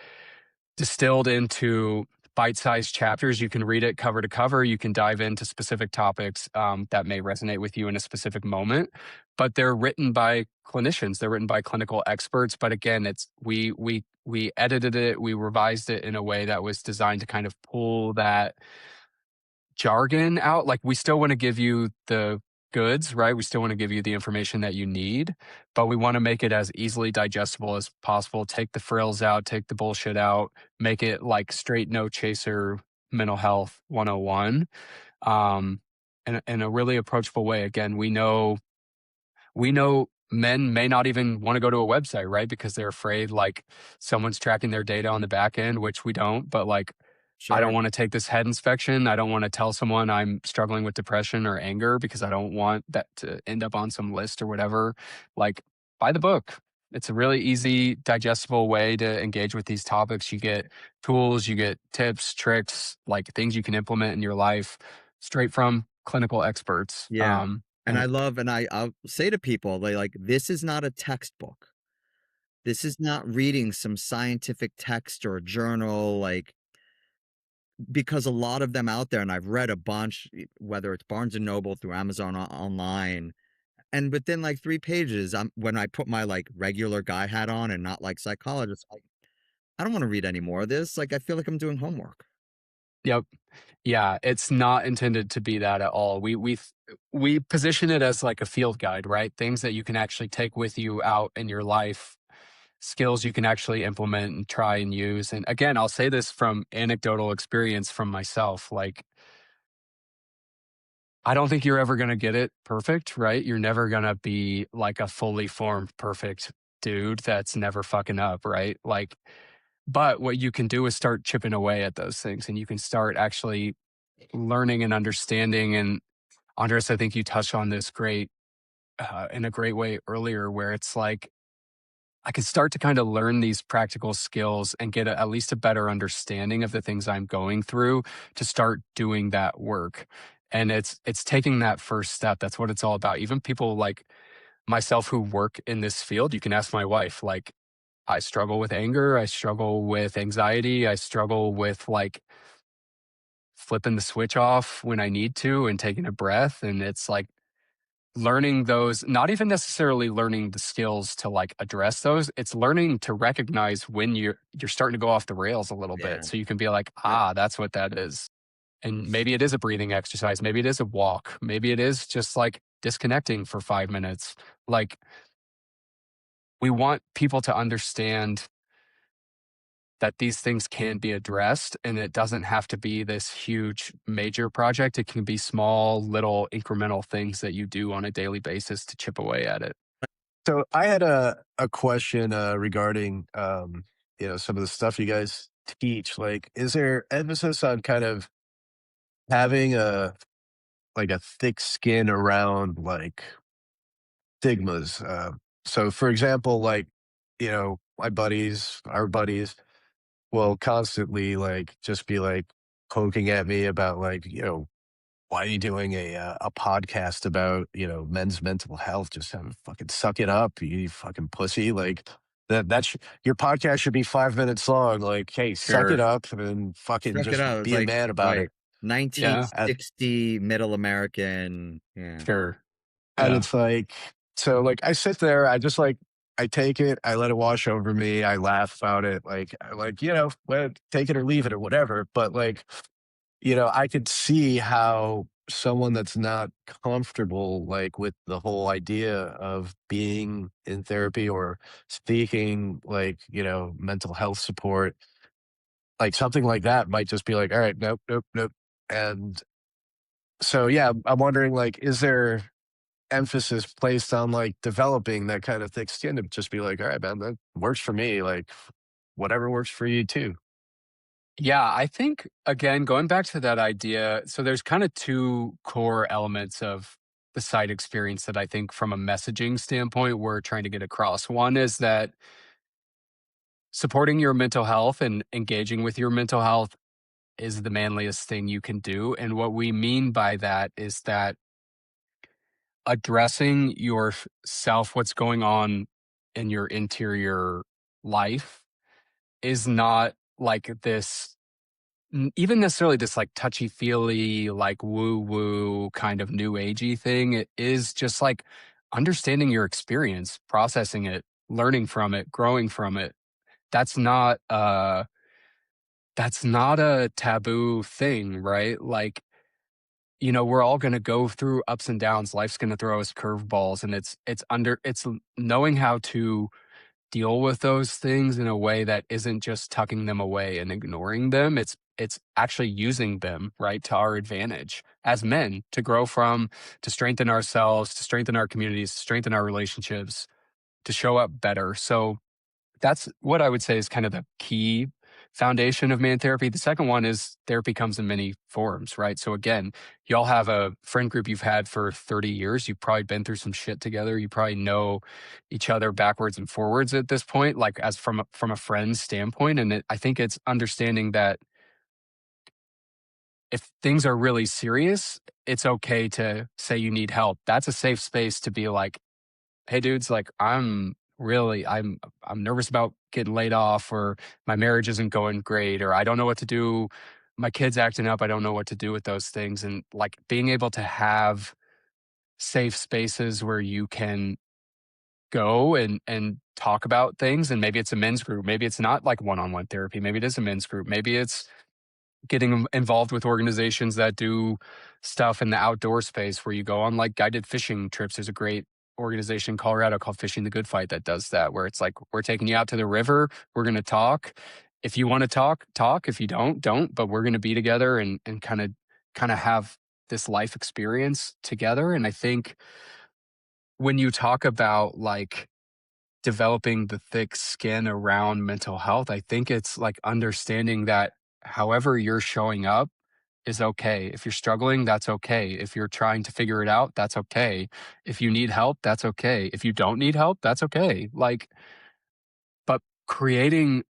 distilled into bite-sized chapters. You can read it cover to cover. You can dive into specific topics that may resonate with you in a specific moment. But they're written by clinicians. They're written by clinical experts. But again, it's we edited it, we revised it in a way that was designed to kind of pull that jargon out. Like, we still want to give you the goods, right? We still want to give you the information that you need, but we want to make it as easily digestible as possible. Take the frills out, take the bullshit out, make it like straight no chaser mental health 101. In a really approachable way. Again, we know men may not even want to go to a website, right? Because they're afraid like someone's tracking their data on the back end, which we don't, but like I don't Sure. want to take this head inspection. I don't want to tell someone I'm struggling with depression or anger because I don't want that to end up on some list or whatever. Like, buy the book. It's a really easy, digestible way to engage with these topics. You get tools, you get tips, tricks, like things you can implement in your life straight from clinical experts. Yeah. And And I love and I'll say to people, like, "This is not a textbook. This is not reading some scientific text or journal," like, because a lot of them out there, and I've read a bunch, whether it's Barnes& and Noble, through Amazon online, and within, like, 3 pages, when I put my, like, regular guy hat on and not like psychologist, like, I don't wanna read any more of this, like, I feel like I'm doing homework. yep. Yeah, it's not intended to be that at all. We position it as like a field guide, right? Things that you can actually take with you out in your life, skills you can actually implement and try and use. And again, I'll say this from anecdotal experience from myself. Like, I don't think you're ever going to get it perfect, right? You're never going to be like a fully formed, perfect dude that's never fucking up, right? Like, but what you can do is start chipping away at those things and you can start actually learning and understanding. And Andres, I think you touched on this in a great way earlier, where it's like I can start to kind of learn these practical skills and get at least a better understanding of the things I'm going through to start doing that work. And it's taking that first step. That's what it's all about. Even people like myself who work in this field, you can ask my wife, like, I struggle with anger, I struggle with anxiety, I struggle with like flipping the switch off when I need to and taking a breath. And it's like learning those, not even necessarily learning the skills to like address those, it's learning to recognize when you're starting to go off the rails a little bit, Yeah. so you can be like, ah, that's what that is. And maybe it is a breathing exercise, maybe it is a walk, maybe it is just like disconnecting for 5 minutes. Like, we want people to understand that these things can be addressed, and it doesn't have to be this huge major project. It can be small little incremental things that you do on a daily basis to chip away at it. So I had a question regarding some of the stuff you guys teach. Like, is there emphasis on kind of having a thick skin around like stigmas? So for example, like, our buddies will constantly like just be like poking at me about like, why are you doing a podcast about, men's mental health? Just have fucking suck it up, you fucking pussy. Like that's your podcast should be 5 minutes long. Like, hey, suck it Sure. up and fucking Suck it just up. It's be a like, man about like it. Yeah. 1960 middle American. Yeah. Sure. And Yeah. it's like, so like I sit there, I just like I take it, I let it wash over me, I laugh about it, like I like, well, take it or leave it or whatever. But like, I could see how someone that's not comfortable like with the whole idea of being in therapy or seeking like, mental health support, like something like that might just be like, all right, nope, nope, nope. And so yeah, I'm wondering like, is there emphasis placed on like developing that kind of thick skin to just be like, all right, man, that works for me. Like whatever works for you too. Yeah, I think again, going back to that idea, so there's kind of two core elements of the site experience that I think from a messaging standpoint we're trying to get across. One is that supporting your mental health and engaging with your mental health is the manliest thing you can do. And what we mean by that is that addressing yourself, what's going on in your interior life, is not like this even necessarily this like touchy feely, like woo woo kind of new agey thing. It is just like understanding your experience, processing it, learning from it, growing from it. That's not that's not a taboo thing, right? Like, we're all going to go through ups and downs. Life's going to throw us curveballs, and it's knowing how to deal with those things in a way that isn't just tucking them away and ignoring them. It's actually using them, right, to our advantage as men to grow from, to strengthen ourselves, to strengthen our communities, to strengthen our relationships, to show up better. So that's what I would say is kind of the key foundation of man therapy. The second one is therapy comes in many forms, right? So again, y'all have a friend group you've had for 30 years. You've probably been through some shit together. You probably know each other backwards and forwards at this point, like as from a friend's standpoint. And I think it's understanding that if things are really serious, it's okay to say you need help. That's a safe space to be like, hey dudes, like I'm nervous about getting laid off, or my marriage isn't going great, or I don't know what to do, my kid's acting up, I don't know what to do with those things. And like being able to have safe spaces where you can go and talk about things. And maybe it's a men's group, maybe it's not like one-on-one therapy, maybe it is a men's group, maybe it's getting involved with organizations that do stuff in the outdoor space where you go on like guided fishing trips. There's a great organization in Colorado called Fishing the Good Fight that does that, where it's like, we're taking you out to the river. We're going to talk. If you want to talk, talk. If you don't, but we're going to be together and kind of have this life experience together. And I think when you talk about like developing the thick skin around mental health, I think it's like understanding that however you're showing up is okay. If you're struggling, that's okay. If you're trying to figure it out, that's okay. If you need help, that's okay. If you don't need help, that's okay. Like, but creating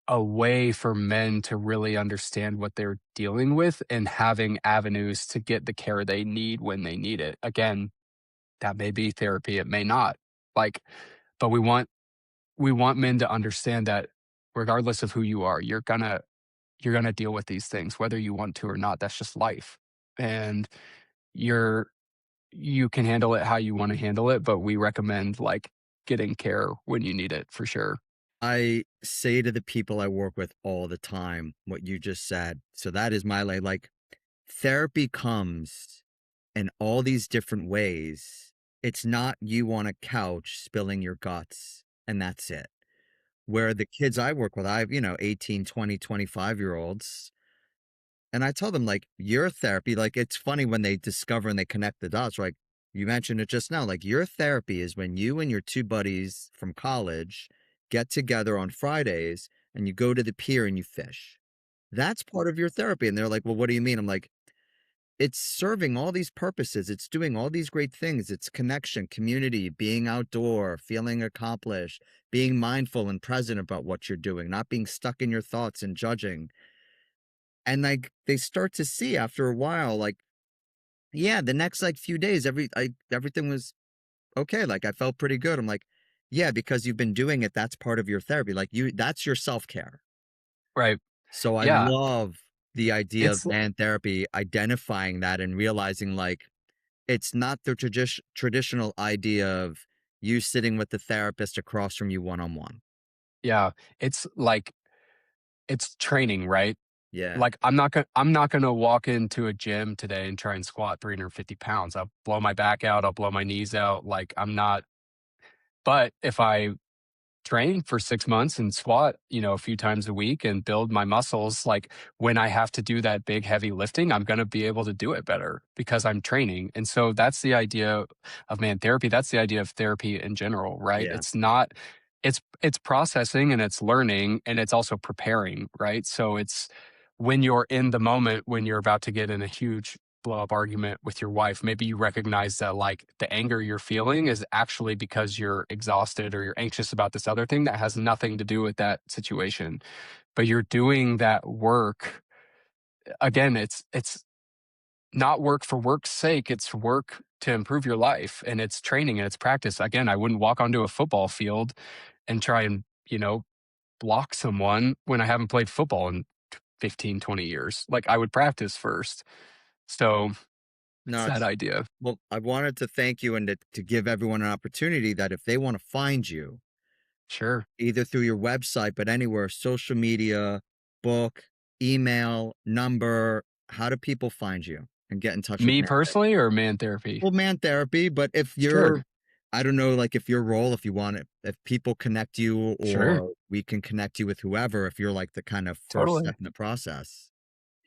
a way for men to really understand what they're dealing with and having avenues to get the care they need when they need it. Again, that may be therapy, it may not. Like, but we want men to understand that regardless of who you are, you're gonna deal with these things, whether you want to or not. That's just life. And you're you can handle it how you want to handle it, but we recommend like getting care when you need it for sure. I say to the people I work with all the time what you just said. So that is my like therapy comes in all these different ways. It's not you on a couch spilling your guts and that's it. Where the kids I work with, I have, 18, 20, 25 year olds. And I tell them, like, your therapy, like, it's funny when they discover and they connect the dots. Like, you mentioned it just now. Like, your therapy is when you and your two buddies from college get together on Fridays and you go to the pier and you fish. That's part of your therapy. And they're like, well, what do you mean? I'm like, it's serving all these purposes. It's doing all these great things. It's connection, community, being outdoor, feeling accomplished, being mindful and present about what you're doing, not being stuck in your thoughts and judging. And like they start to see after a while, like, yeah, the next like few days, everything was okay. Like I felt pretty good. I'm like, yeah, because you've been doing it, that's part of your therapy. Like that's your self-care. Right. So I Yeah. love the idea of It's man therapy, identifying that and realizing like it's not the traditional idea of you sitting with the therapist across from you one on one. yeah, it's like it's training, right? Yeah. Like I'm not gonna walk into a gym today and try and squat 350 pounds. I'll blow my back out, I'll blow my knees out. Like I'm not, but if I train for 6 months and squat, a few times a week and build my muscles, like, when I have to do that big, heavy lifting, I'm gonna be able to do it better because I'm training, and so that's the idea of man therapy, that's the idea of therapy in general, right? Yeah. It's not it's processing and it's learning and it's also preparing, right? So it's when you're in the moment, when you're about to get in a huge blow up argument with your wife, maybe you recognize that like the anger you're feeling is actually because you're exhausted or you're anxious about this other thing that has nothing to do with that situation. But you're doing that work. Again, it's not work for work's sake, it's work to improve your life and it's training and it's practice. Again, I wouldn't walk onto a football field and try and, block someone when I haven't played football in 15, 20 years. Like I would practice first. So it's No, that it's idea. well, I wanted to thank you and to give everyone an opportunity that if they want to find you, Sure. either through your website, but anywhere, social media, book, email, number, how do people find you and get in touch with Me Man Therapy? personally or man therapy? Well, Man Therapy, but if Sure. you're, I don't know, like if your role, if you want it, if people connect you Sure. or we can connect you with whoever, if you're like the kind of first Totally. step in the process.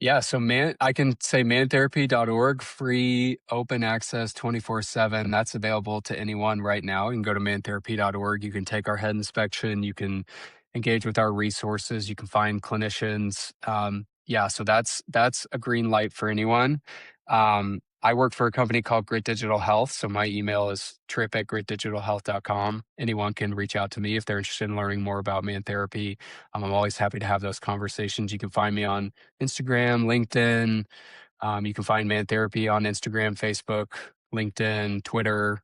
Yeah, so I can say mantherapy.org, free, open access 24/7. That's available to anyone right now. You can go to mantherapy.org. You can take our head inspection. You can engage with our resources. You can find clinicians. Yeah, so that's a green light for anyone. I work for a company called Grit Digital Health. So my email is trip@gritdigitalhealth.com. Anyone can reach out to me if they're interested in learning more about man therapy. I'm always happy to have those conversations. You can find me on Instagram, LinkedIn. You can find Man Therapy on Instagram, Facebook, LinkedIn, Twitter.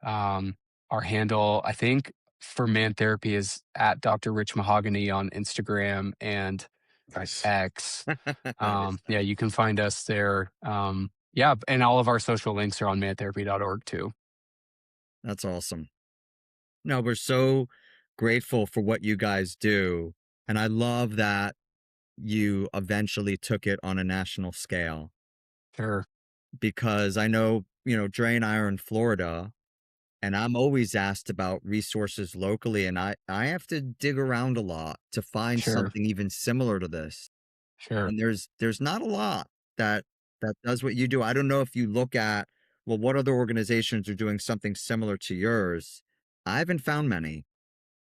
Um, our handle, I think, for Man Therapy is at Dr. Rich Mahogany on Instagram and Nice. X. Nice. Yeah, you can find us there. Yeah, and all of our social links are on mantherapy.org too. That's awesome. No, we're so grateful for what you guys do. And I love that you eventually took it on a national scale Sure, because I know, Dre and I are in Florida and I'm always asked about resources locally and I have to dig around a lot to find sure, something even similar to this. sure. And there's not a lot that does what you do. I don't know if you look at, well, what other organizations are doing something similar to yours. I haven't found many.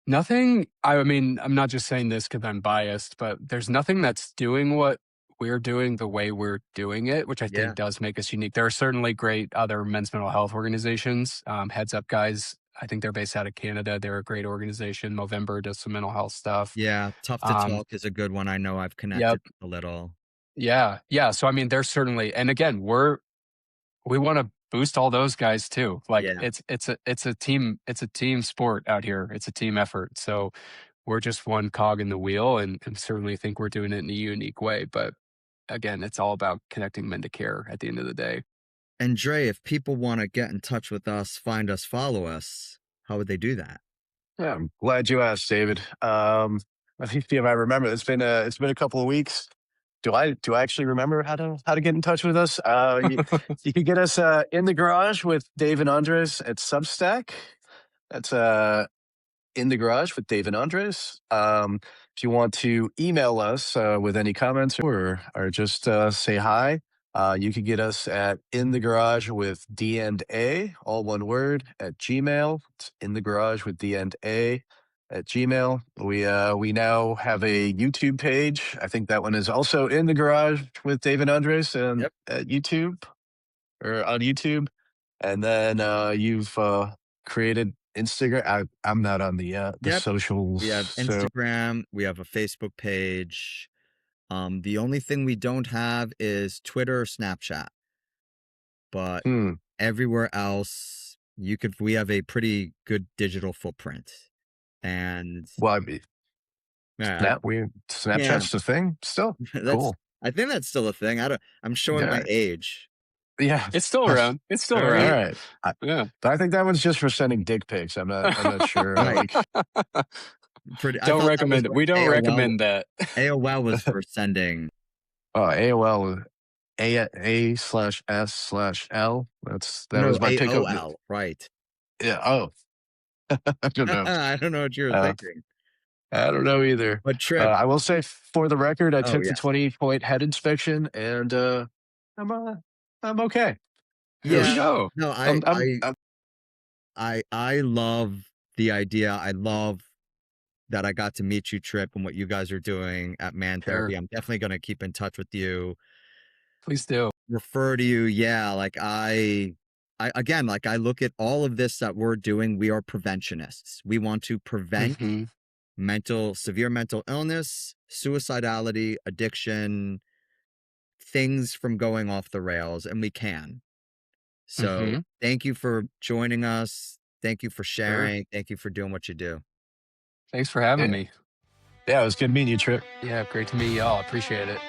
Nothing I mean, I'm not just saying this because 'cause I'm biased, but there's nothing that's doing what we're doing the way we're doing it, which I Yeah. think does make us unique. There are certainly great other men's mental health organizations. Heads Up Guys, I think they're based out of Canada. They're a great organization. Movember does some mental health stuff. Yeah, Tough to Um, Talk is a good one. I know I've yep. connected a little. Yeah, yeah. So, I mean, there's certainly and again, we wanna boost all those guys too. Like, Yeah. it's a team sport out here. It's a team effort. So we're just one cog in the wheel and certainly think we're doing it in a unique way. But again, it's all about connecting men to care at the end of the day. And Dre, if people want to get in touch with us, find us, follow us, how would they do that? Yeah, I'm glad you asked, David. Let me see if I remember. It's been a couple of weeks. Do I actually remember how to get in touch with us? You can get us in the garage with Dave and Andres at Substack. That's in the garage with Dave and Andres. If you want to email us with any comments or just say hi, you can get us at in the garage with D and A, all one word, at Gmail. It's in the garage with D and A at Gmail. We now have a YouTube page. I think that one is also in the garage with Dave and Andres and Yep. at YouTube or on YouTube. And then you've created Instagram. I'm not on the Yep. socials. We have So Instagram. We have a Facebook page. The only thing we don't have is Twitter or Snapchat. But everywhere else, we have a pretty good digital footprint. And well, I mean, yeah, Snapchat's the thing still. that's Cool. I think that's still a thing. I'm showing my Yeah. age. Yeah. It's still around. It's still All All around. right. Yeah. But I think that one's just for sending dick pics. I'm not sure. Right. Like, Pretty. I Don't thought that recommend was it. what We don't AOL recommend that. AOL was for sending. oh, AOL A/S/L. That No, was my pickup. AOL. Right. Yeah. Oh, I don't know. I don't know what you were Uh, thinking. I don't know either. But Trip. I will say, for the record, I Oh, took the yes. 20-point head inspection, and I'm okay. There Yeah. we go. No, I love the idea. I love that I got to meet you, Trip, and what you guys are doing at Man Therapy. Sure. I'm definitely going to keep in touch with you, Please do. refer to you. Yeah, like I again, like I look at all of this that we're doing. We are preventionists. We want to prevent Mhm. severe mental illness, suicidality, addiction, things from going off the rails, and we can. So Mhm. thank you for joining us. Thank you for Sure. sharing. Thank you for doing what you do. Thanks for having Yeah. me. Yeah, it was good meeting you, Trip. Yeah, great to meet y'all. Appreciate it.